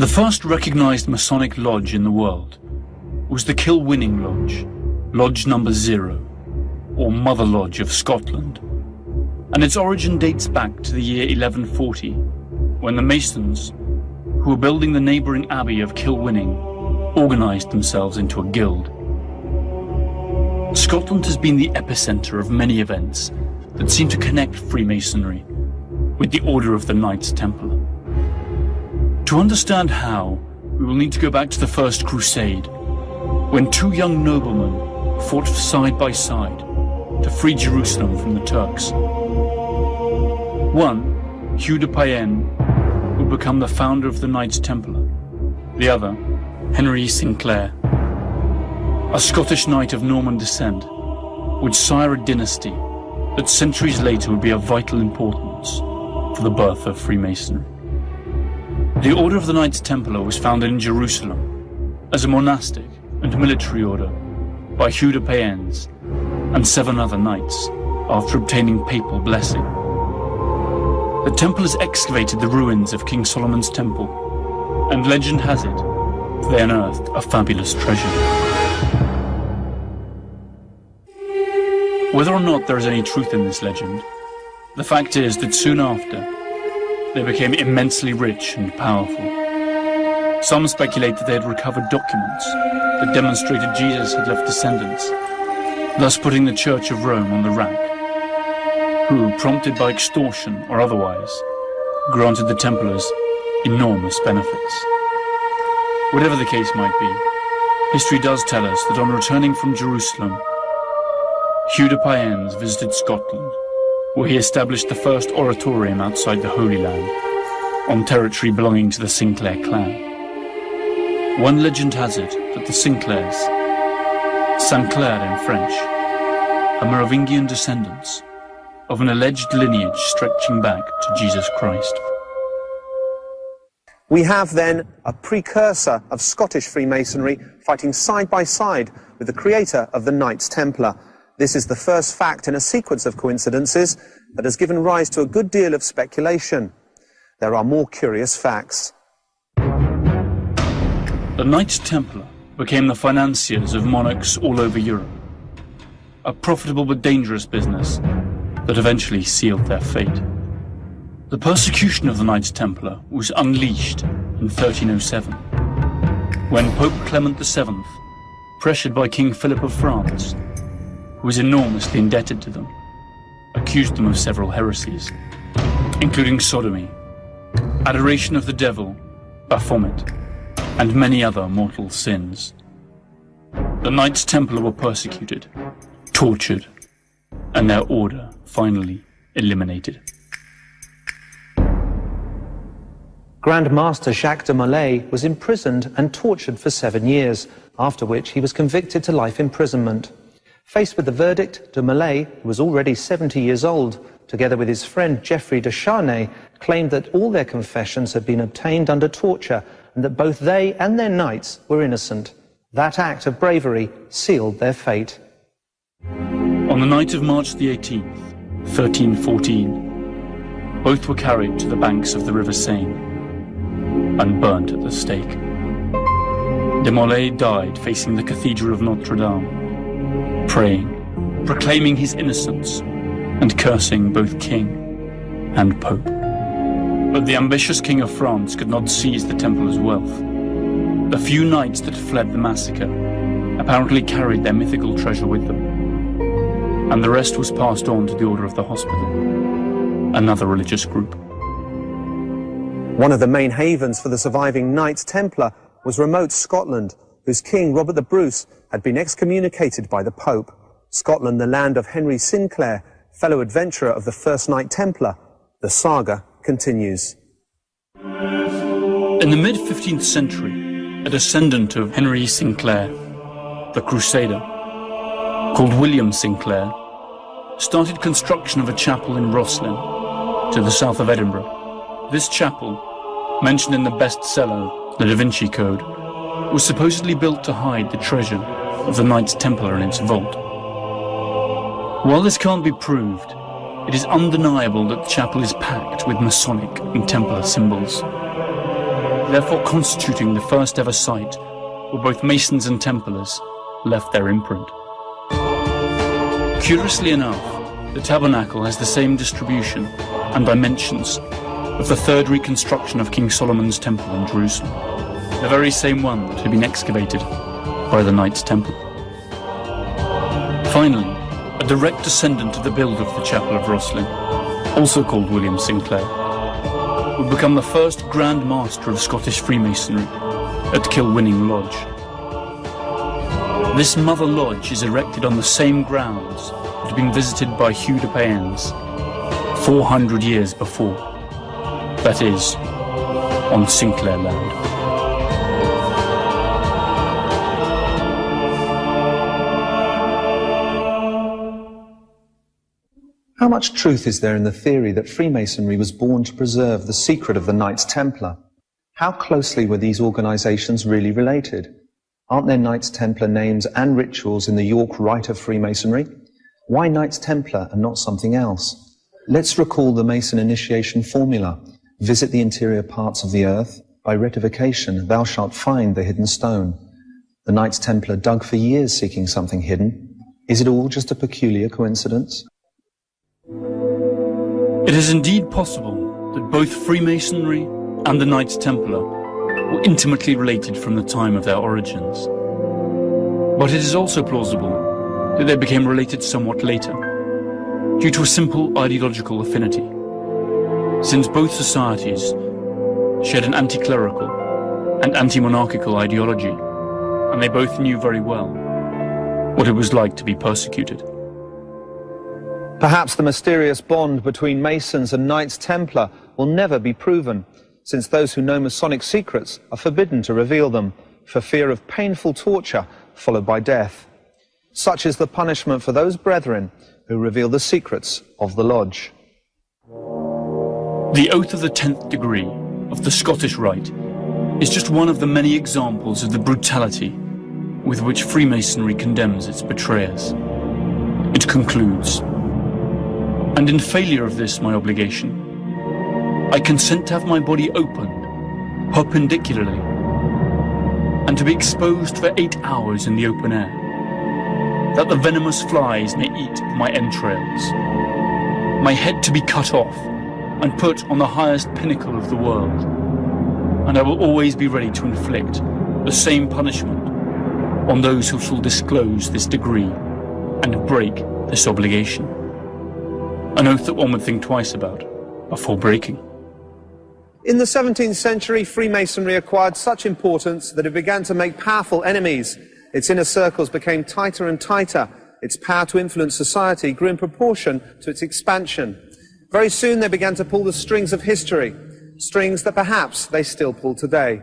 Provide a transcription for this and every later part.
The first recognized Masonic lodge in the world was the Kilwinning Lodge, Lodge number 0, or Mother Lodge of Scotland, and its origin dates back to the year 1140, when the Masons, who were building the neighbouring abbey of Kilwinning, organised themselves into a guild. Scotland has been the epicentre of many events that seem to connect Freemasonry with the Order of the Knights Templar. To understand how, we will need to go back to the First Crusade, when two young noblemen fought side by side to free Jerusalem from the Turks. One, Hugh de Payenne, would become the founder of the Knights Templar. The other, Henry Sinclair, a Scottish knight of Norman descent, would sire a dynasty that centuries later would be of vital importance for the birth of Freemasonry. The Order of the Knights Templar was founded in Jerusalem as a monastic and military order by Hugh de Payennes and 7 other knights after obtaining papal blessing. The Templars excavated the ruins of King Solomon's temple, and legend has it they unearthed a fabulous treasure. Whether or not there is any truth in this legend, the fact is that soon after, they became immensely rich and powerful. Some speculate that they had recovered documents that demonstrated Jesus had left descendants, thus putting the Church of Rome on the rack, who, prompted by extortion or otherwise, granted the Templars enormous benefits. Whatever the case might be, history does tell us that on returning from Jerusalem, Hugh de Payennes visited Scotland, where he established the first oratorium outside the Holy Land, on territory belonging to the Sinclair clan. One legend has it that the Sinclairs, Saint-Clair in French, are Merovingian descendants of an alleged lineage stretching back to Jesus Christ. We have then a precursor of Scottish Freemasonry fighting side by side with the creator of the Knights Templar. This is the first fact in a sequence of coincidences that has given rise to a good deal of speculation. There are more curious facts. The Knights Templar became the financiers of monarchs all over Europe, a profitable but dangerous business that eventually sealed their fate. The persecution of the Knights Templar was unleashed in 1307, when Pope Clement VII, pressured by King Philip of France, who was enormously indebted to them, accused them of several heresies, including sodomy, adoration of the devil, Baphomet, and many other mortal sins. The Knights Templar were persecuted, tortured, and their order finally eliminated. Grand Master Jacques de Molay was imprisoned and tortured for 7 years, after which he was convicted to life imprisonment. Faced with the verdict, de Molay, who was already 70 years old, together with his friend Geoffrey de Charnay, claimed that all their confessions had been obtained under torture and that both they and their knights were innocent. That act of bravery sealed their fate. On the night of March the 18th, 1314, both were carried to the banks of the River Seine and burnt at the stake. De Molay died facing the Cathedral of Notre Dame, praying, proclaiming his innocence, and cursing both king and pope. But the ambitious King of France could not seize the Templars' wealth. The few knights that fled the massacre apparently carried their mythical treasure with them, and the rest was passed on to the Order of the Hospital, another religious group. One of the main havens for the surviving Knights Templar was remote Scotland, whose king, Robert the Bruce, had been excommunicated by the Pope. Scotland, the land of Henry Sinclair, fellow adventurer of the first Knight Templar. The saga continues. In the mid-15th century, a descendant of Henry Sinclair, the Crusader, called William Sinclair, started construction of a chapel in Rosslyn, to the south of Edinburgh. This chapel, mentioned in the bestseller, The Da Vinci Code, was supposedly built to hide the treasure of the Knights Templar in its vault. While this can't be proved, it is undeniable that the chapel is packed with Masonic and Templar symbols. therefore constituting the first ever site where both Masons and Templars left their imprint. Curiously enough, the tabernacle has the same distribution and dimensions of the third reconstruction of King Solomon's temple in Jerusalem, the very same one that had been excavated by the Knights Templar. Finally, a direct descendant of the builder of the Chapel of Rosslyn, also called William Sinclair, would become the first Grand Master of Scottish Freemasonry at Kilwinning Lodge. This Mother Lodge is erected on the same grounds that had been visited by Hugh de Payens 400 years before, that is, on Sinclair land. How much truth is there in the theory that Freemasonry was born to preserve the secret of the Knights Templar? How closely were these organizations really related? Aren't there Knights Templar names and rituals in the York Rite of Freemasonry? Why Knights Templar and not something else? Let's recall the Mason initiation formula. Visit the interior parts of the earth. By rectification, thou shalt find the hidden stone. The Knights Templar dug for years seeking something hidden. Is it all just a peculiar coincidence? It is indeed possible that both Freemasonry and the Knights Templar were intimately related from the time of their origins. But it is also plausible that they became related somewhat later, due to a simple ideological affinity, since both societies shared an anti-clerical and anti-monarchical ideology, and they both knew very well what it was like to be persecuted. Perhaps the mysterious bond between Masons and Knights Templar will never be proven, since those who know Masonic secrets are forbidden to reveal them, for fear of painful torture followed by death. Such is the punishment for those brethren who reveal the secrets of the Lodge. The oath of the 10th degree of the Scottish Rite is just one of the many examples of the brutality with which Freemasonry condemns its betrayers. It concludes, "And in failure of this my obligation, I consent to have my body opened perpendicularly and to be exposed for 8 hours in the open air, that the venomous flies may eat of my entrails, my head to be cut off and put on the highest pinnacle of the world, and I will always be ready to inflict the same punishment on those who shall disclose this degree and break this obligation." An oath that one would think twice about before breaking. In the 17th century, Freemasonry acquired such importance that it began to make powerful enemies. Its inner circles became tighter and tighter. Its power to influence society grew in proportion to its expansion. Very soon they began to pull the strings of history, strings that perhaps they still pull today.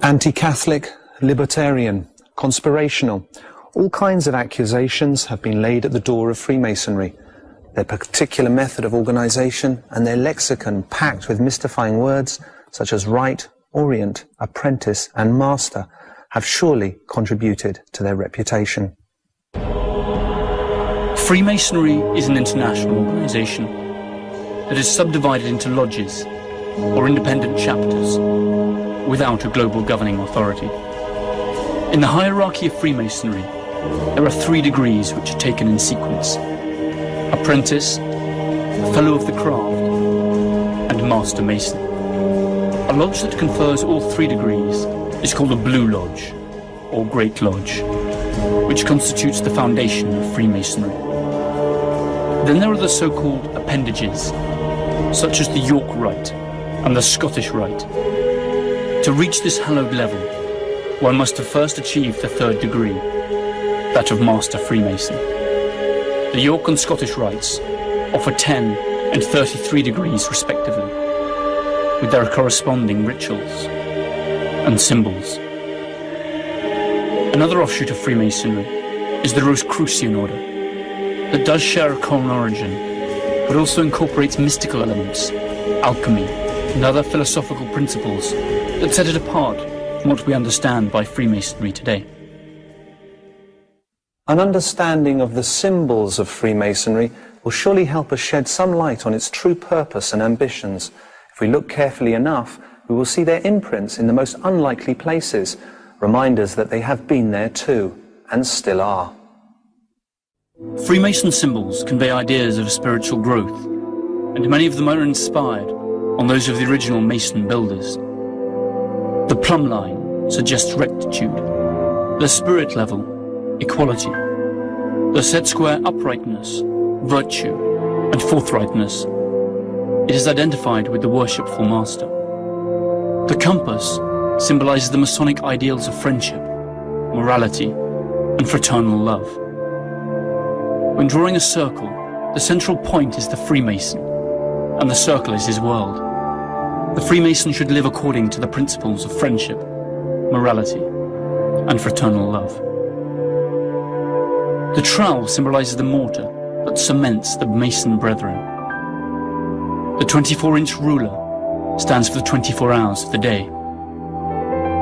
Anti-Catholic, libertarian, conspirational, all kinds of accusations have been laid at the door of Freemasonry. Their particular method of organization and their lexicon packed with mystifying words such as rite, orient, apprentice and master have surely contributed to their reputation. Freemasonry is an international organization that is subdivided into lodges or independent chapters without a global governing authority. In the hierarchy of Freemasonry, there are 3 degrees which are taken in sequence: Apprentice, Fellow of the Craft, and Master Mason. A lodge that confers all 3 degrees is called a Blue Lodge, or Great Lodge, which constitutes the foundation of Freemasonry. Then there are the so-called appendages, such as the York Rite and the Scottish Rite. To reach this hallowed level, one must have first achieved the 3rd degree, that of Master Freemason. The York and Scottish rites offer 10 and 33 degrees respectively, with their corresponding rituals and symbols. Another offshoot of Freemasonry is the Rosicrucian order, that does share a common origin, but also incorporates mystical elements, alchemy, and other philosophical principles that set it apart from what we understand by Freemasonry today. An understanding of the symbols of Freemasonry will surely help us shed some light on its true purpose and ambitions. If we look carefully enough, we will see their imprints in the most unlikely places, reminders that they have been there too, and still are. Freemason symbols convey ideas of spiritual growth, and many of them are inspired on those of the original Mason builders. The plumb line suggests rectitude, the spirit level, equality, the set square uprightness, virtue, and forthrightness. It is identified with the worshipful master. The compass symbolizes the Masonic ideals of friendship, morality, and fraternal love. When drawing a circle, the central point is the Freemason, and the circle is his world. The Freemason should live according to the principles of friendship, morality, and fraternal love. The trowel symbolizes the mortar that cements the Mason brethren. The 24-inch ruler stands for the 24 hours of the day.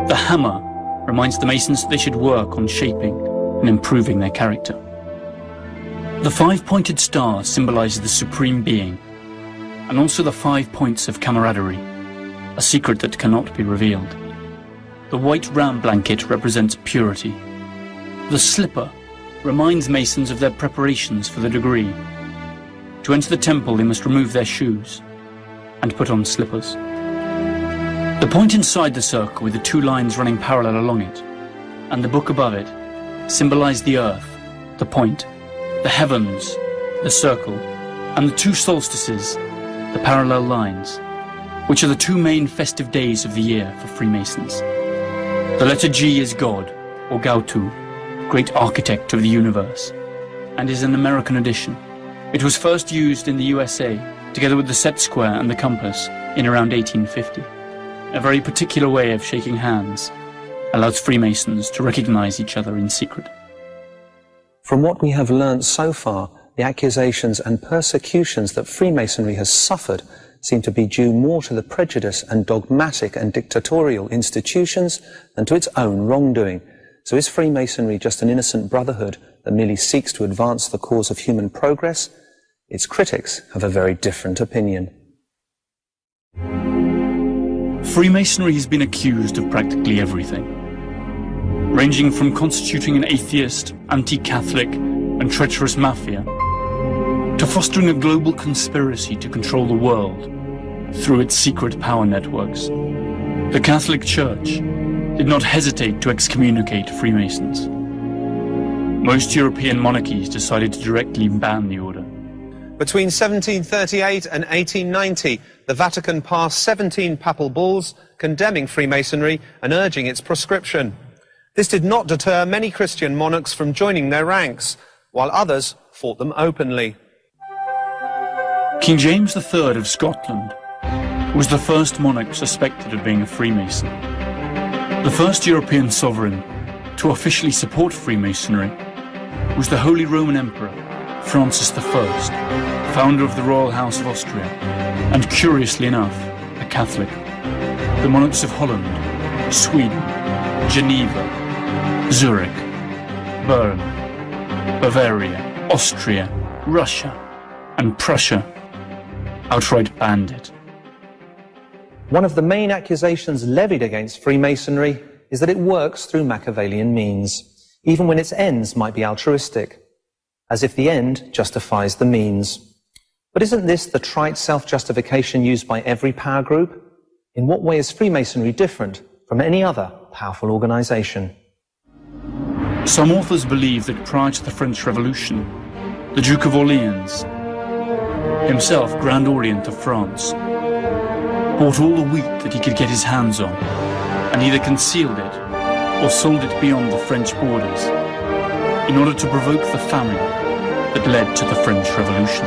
The hammer reminds the Masons that they should work on shaping and improving their character. The 5-pointed star symbolizes the Supreme Being, and also the 5 points of camaraderie, a secret that cannot be revealed. The white ram blanket represents purity. The slipper reminds Masons of their preparations for the degree. To enter the temple, they must remove their shoes and put on slippers. The point inside the circle with the 2 lines running parallel along it, and the book above it, symbolize the earth, the point, the heavens, the circle, and the 2 solstices, the parallel lines, which are the 2 main festive days of the year for Freemasons. The letter G is God, or Gautu, great architect of the universe, and is an American addition. It was first used in the USA, together with the set square and the compass, in around 1850. A very particular way of shaking hands allows Freemasons to recognize each other in secret. From what we have learnt so far, the accusations and persecutions that Freemasonry has suffered seem to be due more to the prejudice and dogmatic and dictatorial institutions than to its own wrongdoing. So is Freemasonry just an innocent brotherhood that merely seeks to advance the cause of human progress? Its critics have a very different opinion. Freemasonry has been accused of practically everything, ranging from constituting an atheist, anti-Catholic, and treacherous mafia, to fostering a global conspiracy to control the world through its secret power networks. The Catholic Church did not hesitate to excommunicate Freemasons. Most European monarchies decided to directly ban the order. Between 1738 and 1890, the Vatican passed 17 papal bulls condemning Freemasonry and urging its proscription. This did not deter many Christian monarchs from joining their ranks, while others fought them openly. King James III of Scotland was the first monarch suspected of being a Freemason. The first European sovereign to officially support Freemasonry was the Holy Roman Emperor Francis I, founder of the Royal House of Austria, and curiously enough, a Catholic. The monarchs of Holland, Sweden, Geneva, Zurich, Bern, Bavaria, Austria, Russia, and Prussia outright banned it. One of the main accusations levied against Freemasonry is that it works through Machiavellian means, even when its ends might be altruistic, as if the end justifies the means. But isn't this the trite self-justification used by every power group? In what way is Freemasonry different from any other powerful organization? Some authors believe that prior to the French Revolution, the Duke of Orleans, himself Grand Orient of France, bought all the wheat that he could get his hands on, and either concealed it or sold it beyond the French borders, in order to provoke the famine that led to the French Revolution.